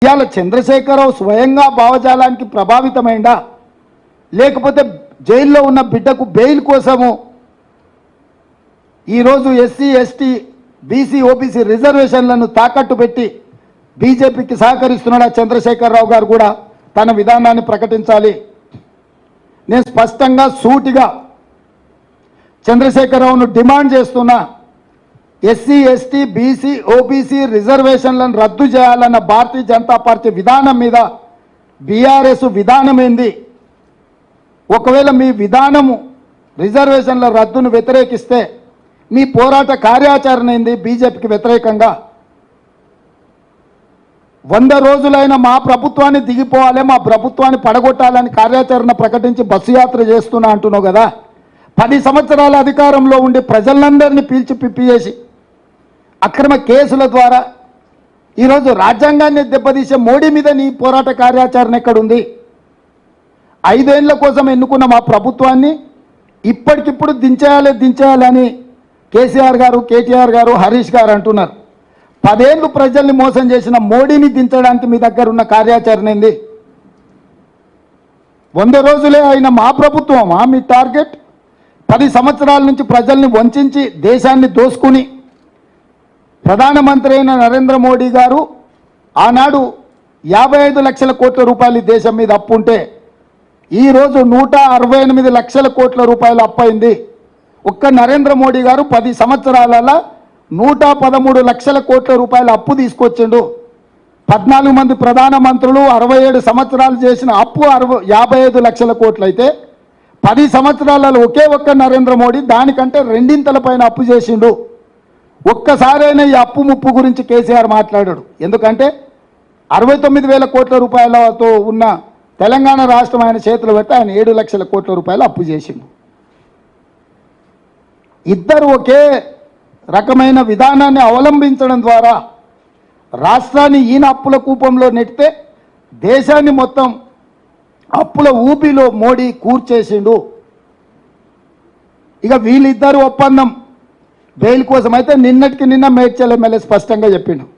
ఇవాళ చంద్రశేఖరరావు స్వయంగా భావజాలానికి ప్రభావితమైందా లేకపోతే జైల్లో ఉన్న బిడ్డకు బెయిల్ కోసము ఈరోజు ఎస్సీ ఎస్టీ బీసీ ఓబీసీ రిజర్వేషన్లను తాకట్టు పెట్టి బీజేపీకి సహకరిస్తున్నాడా చంద్రశేఖరరావు గారు కూడా తన విధానాన్ని ప్రకటించాలి. నేను స్పష్టంగా సూటిగా చంద్రశేఖరరావును డిమాండ్ చేస్తున్నా. ఎస్సీ ఎస్టీ బీసీ ఓబీసీ రిజర్వేషన్లను రద్దు చేయాలన్న భారతీయ జనతా పార్టీ విధానం మీద బీఆర్ఎస్ విధానం ఏంది? ఒకవేళ మీ విధానము రిజర్వేషన్ల రద్దును వ్యతిరేకిస్తే మీ పోరాట కార్యాచరణ ఏంది? బీజేపీకి వ్యతిరేకంగా 100 రోజులైన మా ప్రభుత్వాన్ని దిగిపోవాలి, మా ప్రభుత్వాన్ని పడగొట్టాలని కార్యాచరణ ప్రకటించి బస్సు యాత్ర చేస్తున్నా అంటున్నావు కదా. 10 సంవత్సరాల అధికారంలో ఉండి ప్రజలందరినీ పీల్చి పిప్పి చేసి అక్రమ కేసుల ద్వారా ఈరోజు రాజ్యాంగాన్ని దెబ్బతీసే మోడీ మీద నీ పోరాట కార్యాచరణ ఎక్కడుంది? 5 ఏళ్ల కోసం ఎన్నుకున్న మా ప్రభుత్వాన్ని ఇప్పటికిప్పుడు దించేయాలని కేసీఆర్ గారు, కేటీఆర్ గారు, హరీష్ గారు అంటున్నారు. 10 ఏళ్ళు ప్రజల్ని మోసం చేసిన మోడీని దించడానికి మీ దగ్గర ఉన్న కార్యాచరణ ఏంది? 100 రోజులే అయిన మా ప్రభుత్వమా మీ టార్గెట్? 10 సంవత్సరాల నుంచి ప్రజల్ని వంచి దేశాన్ని దోసుకుని ప్రధానమంత్రి అయిన నరేంద్ర మోడీ గారు ఆనాడు 55 లక్షల కోట్ల రూపాయలు దేశం మీద అప్పు ఉంటే ఈరోజు 168 లక్షల కోట్ల రూపాయలు అప్పయింది. ఒక్క నరేంద్ర మోడీ గారు 10 సంవత్సరాలలో 113 లక్షల కోట్ల రూపాయల అప్పు తీసుకొచ్చిండు. 14 మంది ప్రధానమంత్రులు 67 సంవత్సరాలు చేసిన అప్పు 55 లక్షల కోట్లు అయితే 10 సంవత్సరాలలో ఒకే ఒక్క నరేంద్ర మోడీ దానికంటే 2 పైన అప్పు చేసిండు. ఒక్కసారైనా ఈ అప్పు ముప్పు గురించి కేసీఆర్ మాట్లాడాడు. ఎందుకంటే 69,000 కోట్ల రూపాయలతో ఉన్న తెలంగాణ రాష్ట్రం ఆయన చేతులు పెట్టి ఆయన 7 లక్షల కోట్ల రూపాయలు అప్పు చేసిండు. ఇద్దరు ఒకే రకమైన విధానాన్ని అవలంబించడం ద్వారా రాష్ట్రాన్ని ఈయన అప్పుల కూపంలో నెట్టితే దేశాన్ని మొత్తం అప్పుల ఊపిలో మోడీ కూర్చేసిండు. ఇక వీళ్ళిద్దరు ఒప్పందం బెయిల్ కోసం అయితే నిన్నటికి నిన్న మేడ్చల్ ఎమ్మెల్యే స్పష్టంగా చెప్పిండు.